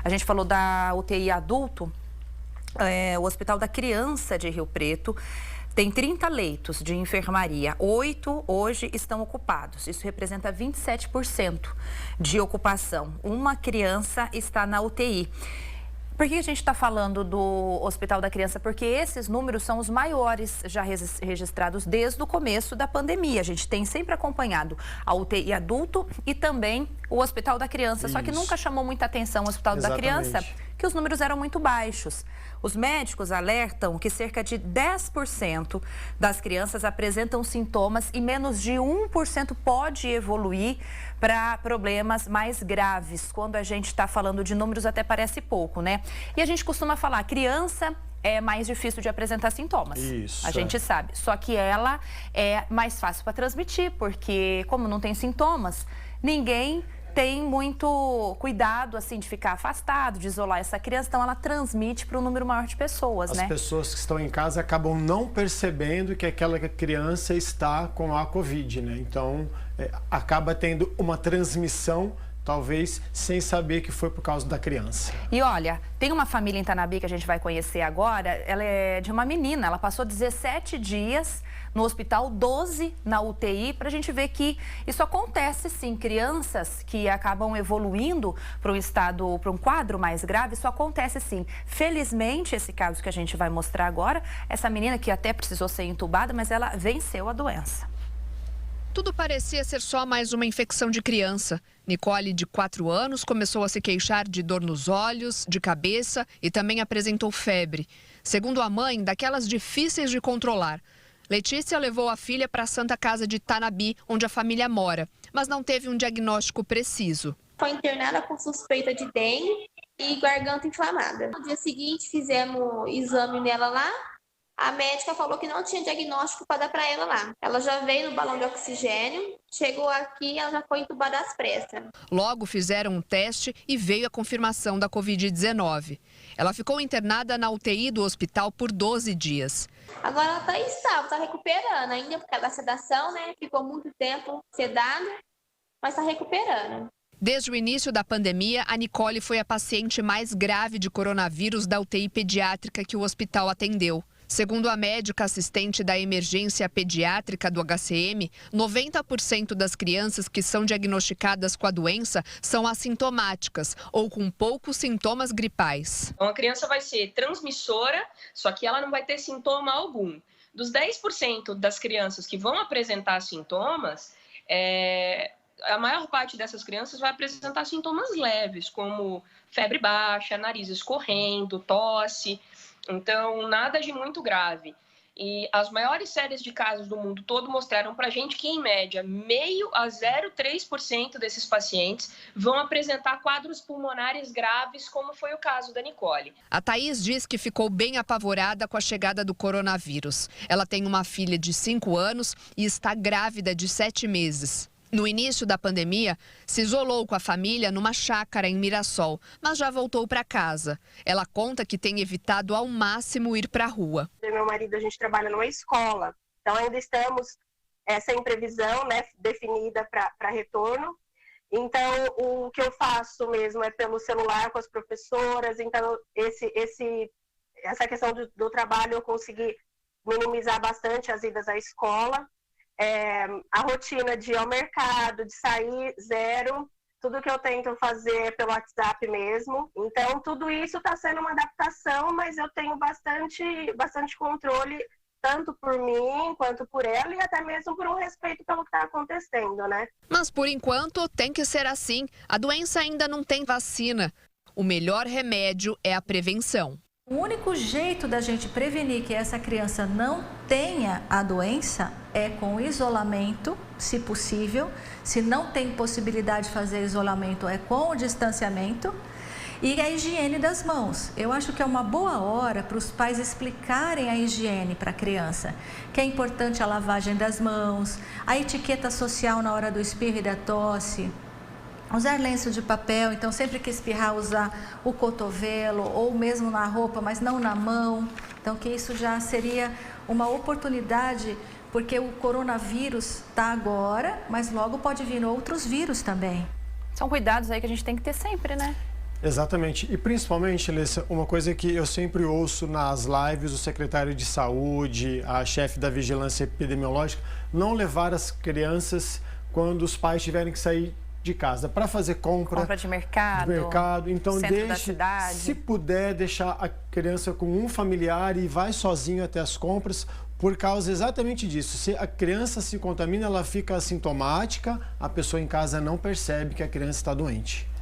A gente falou da UTI adulto, o Hospital da Criança de Rio Preto tem 30 leitos de enfermaria, 8 hoje estão ocupados. Isso representa 27% de ocupação. Uma criança está na UTI. Por que a gente está falando do Hospital da Criança? Porque esses números são os maiores já registrados desde o começo da pandemia. A gente tem sempre acompanhado a UTI adulto e também o Hospital da Criança. Só que nunca chamou muita atenção o Hospital da Criança, que os números eram muito baixos. Os médicos alertam que cerca de 10% das crianças apresentam sintomas e menos de 1% pode evoluir para problemas mais graves. Quando a gente está falando de números, até parece pouco, né? E a gente costuma falar, criança é mais difícil de apresentar sintomas. Isso. A gente sabe. Só que ela é mais fácil para transmitir, porque como não tem sintomas, ninguém tem muito cuidado, assim, de ficar afastado, de isolar essa criança. Então, ela transmite para um número maior de pessoas, né? As pessoas que estão em casa acabam não percebendo que aquela criança está com a Covid, né? Então, acaba tendo uma transmissão, talvez, sem saber que foi por causa da criança. E olha, tem uma família em Tanabi que a gente vai conhecer agora, ela é de uma menina, ela passou 17 dias no hospital, 12 na UTI, para a gente ver que isso acontece sim, crianças que acabam evoluindo para um estado, para um quadro mais grave, isso acontece sim. Felizmente, esse caso que a gente vai mostrar agora, essa menina que até precisou ser entubada, mas ela venceu a doença. Tudo parecia ser só mais uma infecção de criança. Nicole, de 4 anos, começou a se queixar de dor nos olhos, de cabeça e também apresentou febre. Segundo a mãe, daquelas difíceis de controlar. Letícia levou a filha para a Santa Casa de Tanabi, onde a família mora, mas não teve um diagnóstico preciso. Foi internada com suspeita de dengue e garganta inflamada. No dia seguinte, fizemos exame nela lá. A médica falou que não tinha diagnóstico para dar para ela lá. Ela já veio no balão de oxigênio, chegou aqui e ela já foi entubada às pressas. Logo fizeram um teste e veio a confirmação da Covid-19. Ela ficou internada na UTI do hospital por 12 dias. Agora ela está estável, está recuperando ainda por causa da sedação, né? Ficou muito tempo sedada, mas está recuperando. Desde o início da pandemia, a Nicole foi a paciente mais grave de coronavírus da UTI pediátrica que o hospital atendeu. Segundo a médica assistente da emergência pediátrica do HCM, 90% das crianças que são diagnosticadas com a doença são assintomáticas ou com poucos sintomas gripais. Então, a criança vai ser transmissora, só que ela não vai ter sintoma algum. Dos 10% das crianças que vão apresentar sintomas, a maior parte dessas crianças vai apresentar sintomas leves, como febre baixa, nariz escorrendo, tosse. Então, nada de muito grave. E as maiores séries de casos do mundo todo mostraram para a gente que, em média, 0,5% a 0,3% desses pacientes vão apresentar quadros pulmonares graves, como foi o caso da Nicole. A Thaís diz que ficou bem apavorada com a chegada do coronavírus. Ela tem uma filha de 5 anos e está grávida de 7 meses. No início da pandemia, se isolou com a família numa chácara em Mirassol, mas já voltou para casa. Ela conta que tem evitado ao máximo ir para a rua. Eu e meu marido, a gente trabalha numa escola, então ainda estamos sem previsão, né, definida para retorno. Então, o que eu faço mesmo é pelo celular com as professoras. Então, essa questão do trabalho eu consegui minimizar bastante as idas à escola. A rotina de ir ao mercado, de sair, zero. Tudo que eu tento fazer é pelo WhatsApp mesmo. Então, tudo isso está sendo uma adaptação, mas eu tenho bastante controle, tanto por mim, quanto por ela, e até mesmo por um respeito pelo que está acontecendo, né? Mas, por enquanto, tem que ser assim. A doença ainda não tem vacina. O melhor remédio é a prevenção. O único jeito da gente prevenir que essa criança não tenha a doença é com isolamento, se possível. Se não tem possibilidade de fazer isolamento, é com o distanciamento e a higiene das mãos. Eu acho que é uma boa hora para os pais explicarem a higiene para a criança, que é importante a lavagem das mãos, a etiqueta social na hora do espirro e da tosse. Usar lenço de papel, então sempre que espirrar usar o cotovelo ou mesmo na roupa, mas não na mão. Então que isso já seria uma oportunidade, porque o coronavírus está agora, mas logo pode vir outros vírus também. São cuidados aí que a gente tem que ter sempre, né? Exatamente. E principalmente, Alessia, uma coisa que eu sempre ouço nas lives, o secretário de saúde, a chefe da vigilância epidemiológica, não levar as crianças quando os pais tiverem que sair de casa para fazer compra de mercado, então centro da cidade. Se puder deixar a criança com um familiar e vai sozinho até as compras, por causa exatamente disso. Se a criança se contamina, ela fica assintomática, a pessoa em casa não percebe que a criança está doente.